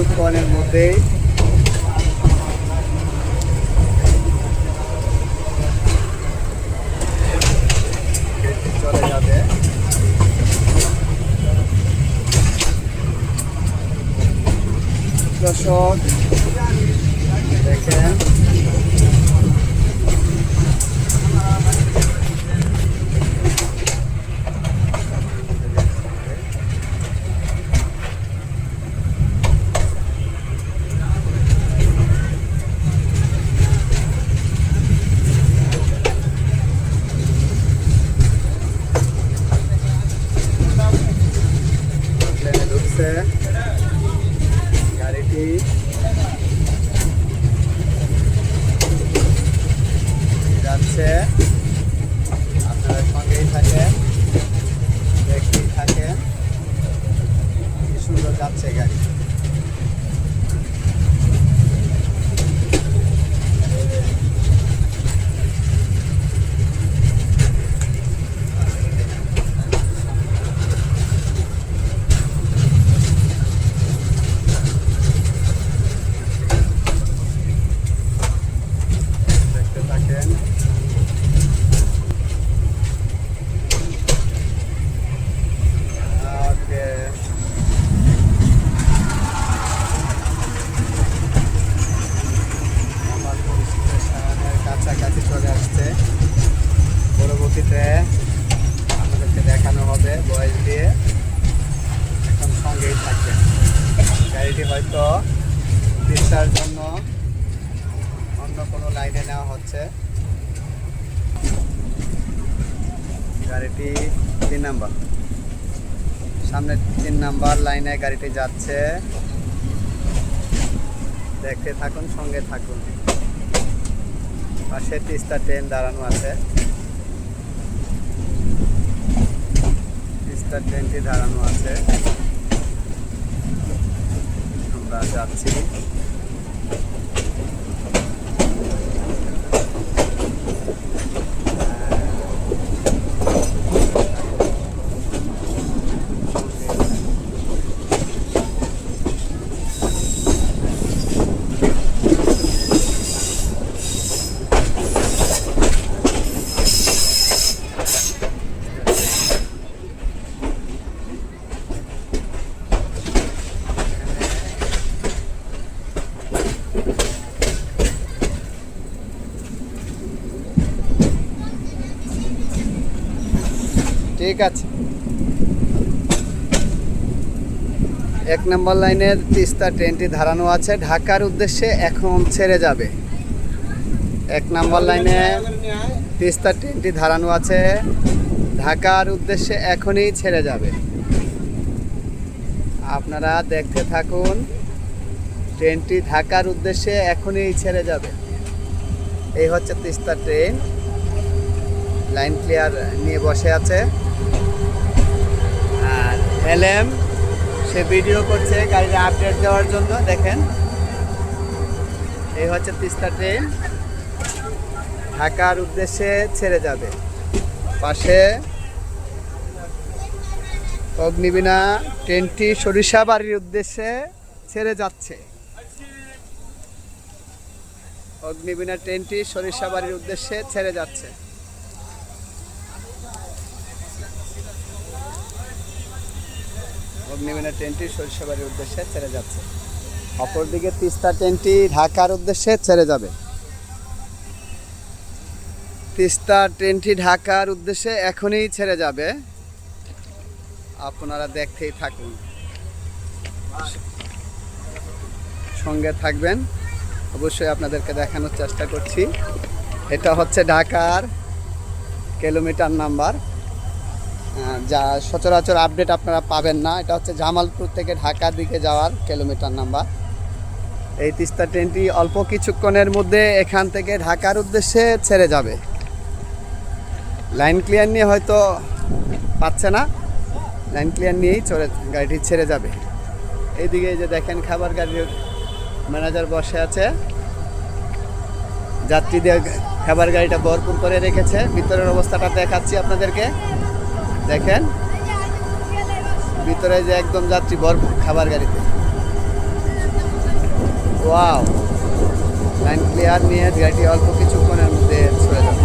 কিছুক্ষণের মধ্যেই চলে যাবে। দর্শক দেখেন প্লেনে ঢুকছে গাড়িটি। যাচ্ছে, আপনারা সঙ্গেই থাকেন, দেখতেই থাকেন কি সুন্দর যাচ্ছে গাড়ি। দেখতে থাকেন। ওকে, আমার স্টেশনের কাছাকাছি চলে আসছে। পরবর্তীতে আপনাদেরকে দেখানো হবে ভয়েস দিয়ে। এখন সঙ্গেই থাকবেন। গাড়িটি হয়তো চিকিৎসার জন্য অন্য কোনো লাইনে নেওয়া হচ্ছে। গাড়িটি 3 নাম্বার, সামনে 3 নাম্বার লাইনে গাড়িটি যাচ্ছে। দেখতে থাকুন, সঙ্গে থাকুন। পাশে তিস্তা ট্রেন দাঁড়ানো আছে। তিস্তা ট্রেনটি দাঁড়ানো আছে, আমরা যাচ্ছি। ঠিক আছে, 1 নম্বর লাইনের তিস্তা ট্রেনটি দাঁড়ানো আছে, ঢাকার উদ্দেশ্যে এখন ছেড়ে যাবে। 1 নম্বর লাইনে তিস্তা ট্রেনটি দাঁড়ানো আছে, ঢাকার উদ্দেশ্যে এখনই ছেড়ে যাবে। আপনারা দেখতে থাকুন, ট্রেনটি ঢাকার উদ্দেশ্যে এখনই ছেড়ে যাবে। এই হচ্ছে তিস্তা ট্রেন, লাইন ক্লিয়ার নিয়ে বসে আছে। আর এলএম সে ভিডিও করছে গাড়ির আপডেট দেওয়ার জন্য। দেখেন, এই হচ্ছে তিস্তা ট্রেন, ঢাকার উদ্দেশ্যে ছেড়ে যাবে। পাশে অগ্নিবীণা ট্রেনটি সরিষাবাড়ির উদ্দেশ্যে ছেড়ে যাচ্ছে। অগ্নিবীণা ট্রেনটি সরিষাবাড়ির উদ্দেশ্যে ছেড়ে যাচ্ছে। অগ্নিবীণা ট্রেনটি সরিষাবাড়ির উদ্দেশ্যে ছেড়ে যাচ্ছে। অপরদিকে তিস্তা ট্রেনটি ঢাকার উদ্দেশ্যে ছেড়ে যাবে। তিস্তা ট্রেনটি ঢাকার উদ্দেশ্যে এখনই ছেড়ে যাবে। আপনারা দেখতেই থাকুন, সঙ্গে থাকবেন। অবশ্যই আপনাদেরকে দেখানোর চেষ্টা করছি। এটা হচ্ছে ঢাকার কিলোমিটার নাম্বার, যা সচরাচর আপডেট আপনারা পাবেন না। এটা হচ্ছে জামালপুর থেকে ঢাকার দিকে যাওয়ার কিলোমিটার নাম্বার। এই তিস্তা ট্রেনটি অল্প কিছুক্ষণের মধ্যে এখান থেকে ঢাকার উদ্দেশ্যে ছেড়ে যাবে। লাইন ক্লিয়ার নিয়ে হয়তো পাচ্ছে না, লাইন ক্লিয়ার নিয়েই গাড়িটি ছেড়ে যাবে। এইদিকে যে দেখেন খাবার গাড়ির ম্যানেজার বসে আছে, যাত্রীদের খাবার গাড়িটা ভরপুর করে রেখেছে। ভিতরের অবস্থাটা দেখাচ্ছি আপনাদেরকে। দেখেন ভিতরে যে একদম যাত্রী ভরপুর খাবার গাড়িতে। ওয়াও, লাইন ক্লিয়ার নিয়ে গাড়িটি অল্প কিছুক্ষণের মধ্যে চলে যাবে।